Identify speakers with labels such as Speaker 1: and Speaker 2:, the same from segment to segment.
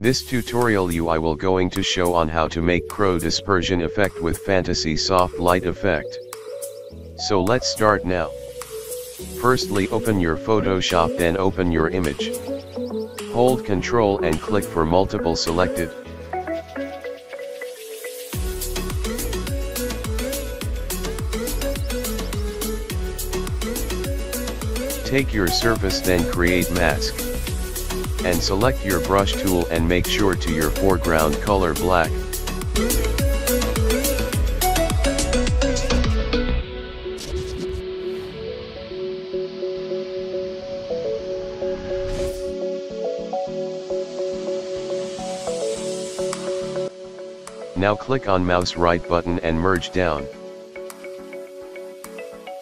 Speaker 1: This tutorial I will going to show on how to make crow dispersion effect with fantasy soft light effect. So let's start now. Firstly open your Photoshop, then open your image. Hold Ctrl and click for multiple selected. Take your surface, then create mask. And select your brush tool and make sure to your foreground color black. Now click on mouse right button and merge down.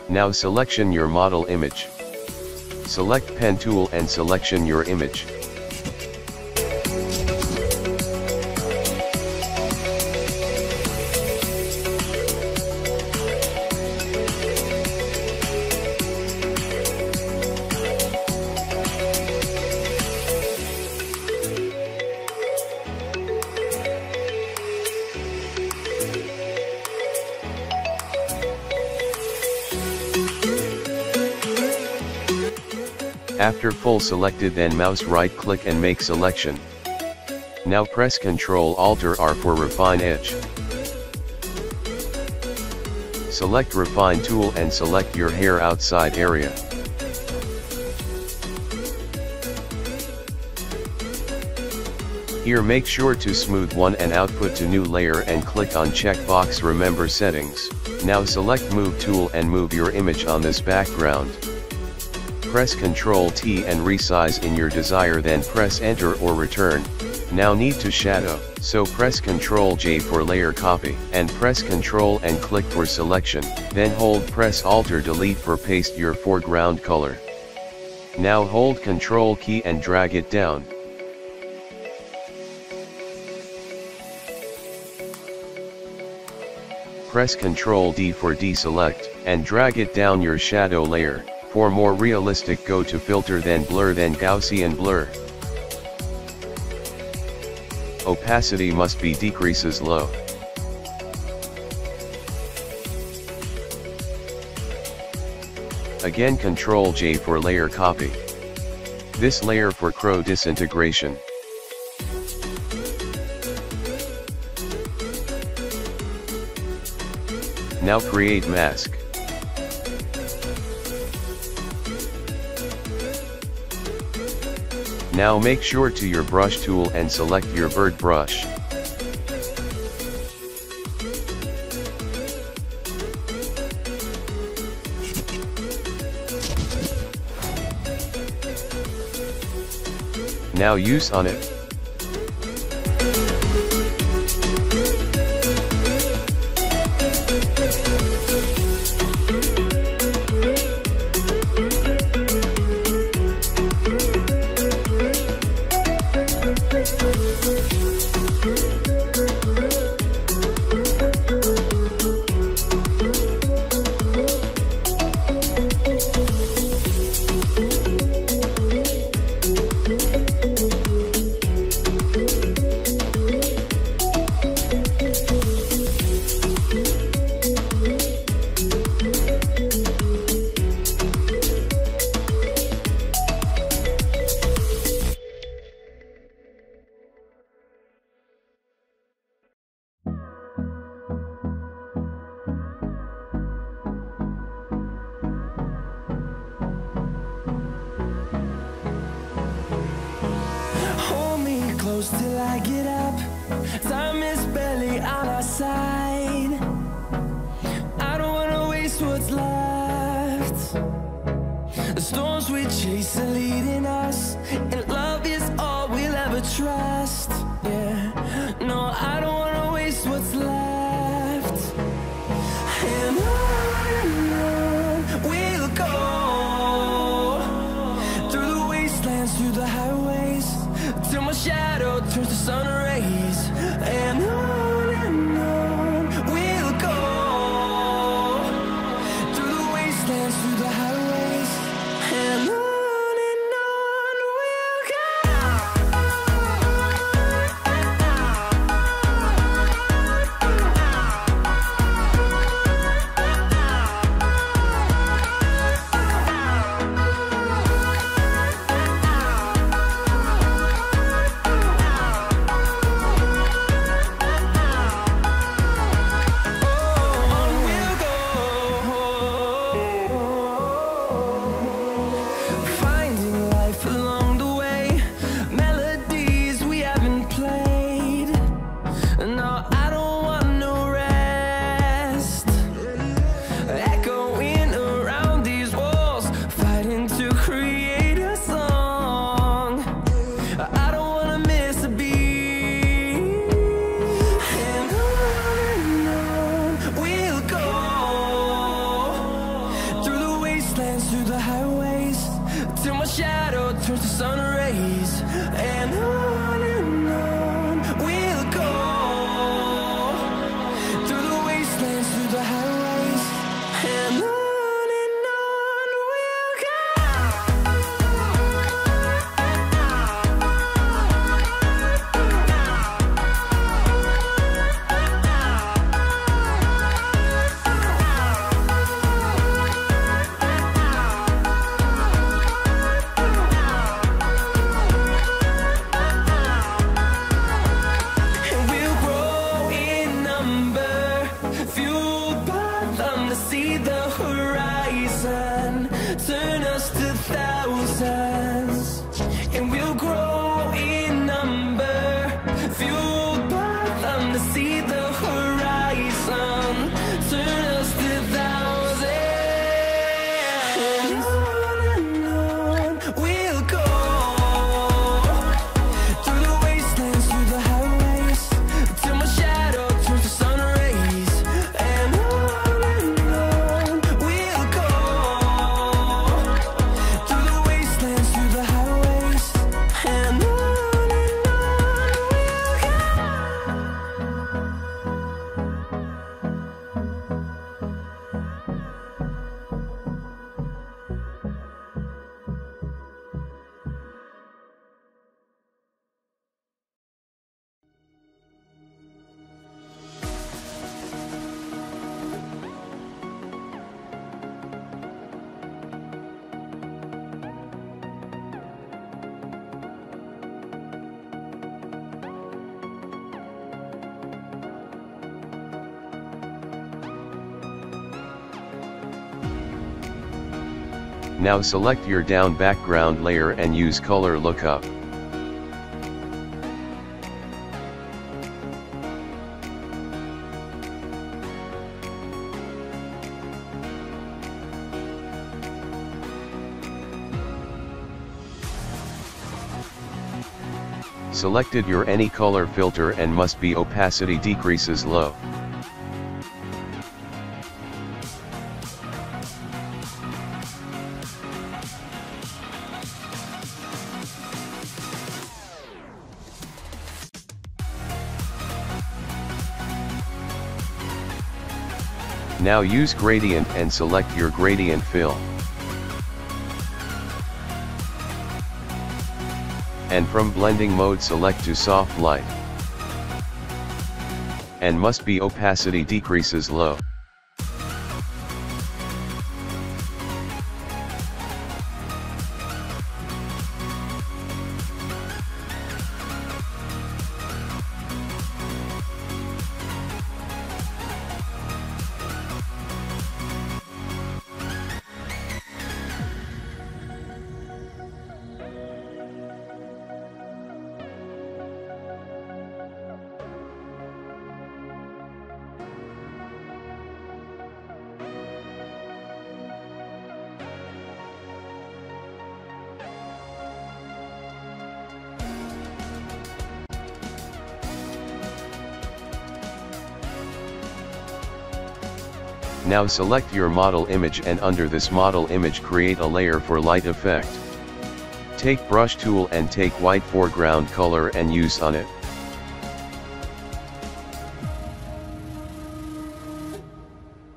Speaker 1: Now selection your model image. Select pen tool and selection your image. After full selected, then mouse right click and make selection. Now press Ctrl Alt R for refine edge. Select refine tool and select your hair outside area. Here make sure to smooth one and output to new layer and click on checkbox remember settings. Now select move tool and move your image on this background. Press Ctrl T and resize in your desire, then press enter or return. Now need to shadow, so press Ctrl J for layer copy and press Ctrl and click for selection, then hold press Alt or delete for paste your foreground color. Now hold Ctrl key and drag it down. Press Ctrl D for deselect, and drag it down your shadow layer. For more realistic, go to filter, then blur, then Gaussian blur. Opacity must be decreases low. Again Ctrl J for layer copy. This layer for crow disintegration. Now create mask. Now make sure to your brush tool and select your bird brush. Now use on it.
Speaker 2: Till I get up, time is barely on our side. I don't wanna waste what's left. The storms we chase are leading us, and love is all we'll ever trust. Yeah, no, I don't wanna waste what's left. And on we'll go, through the wastelands, through the highways, till my shadow turns to sun rays. And on we'll go, through the wastelands, through the highways. And on we'll go.
Speaker 1: Now select your down background layer and use color lookup. Selected your any color filter and must be opacity decreases low. Now use gradient and select your gradient fill. And from blending mode select to soft light. And must be opacity decreases low. Now select your model image and under this model image create a layer for light effect. Take brush tool and take white foreground color and use on it.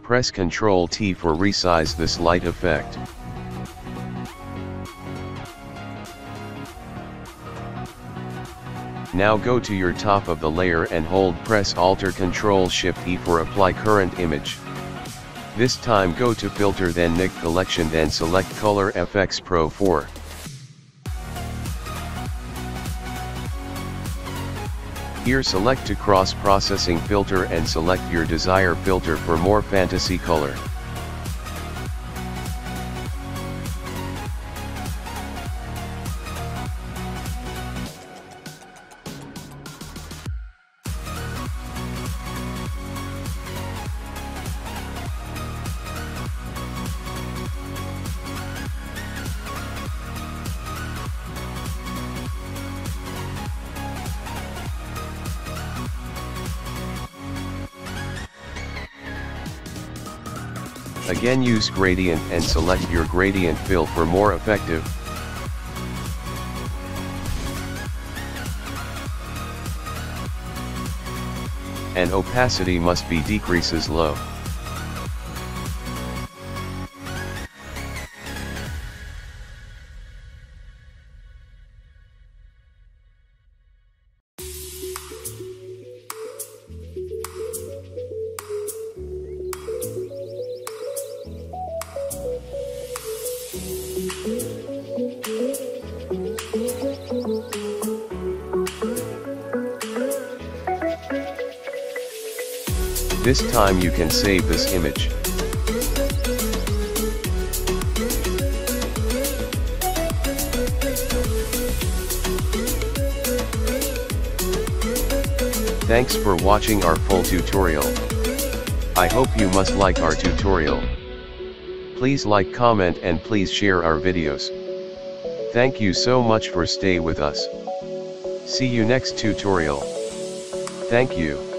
Speaker 1: Press Ctrl T for resize this light effect. Now go to your top of the layer and hold press Alt or Ctrl Shift E for apply current image. This time go to filter then Nik collection then select Color FX Pro 4. Here select to cross processing filter and select your desired filter for more fantasy color. Again use gradient and select your gradient fill for more effective. And opacity must be decreases low. This time you can save this image. Thanks for watching our full tutorial. I hope you must like our tutorial. Please like, comment and please share our videos. Thank you so much for stay with us. See you next tutorial. Thank you.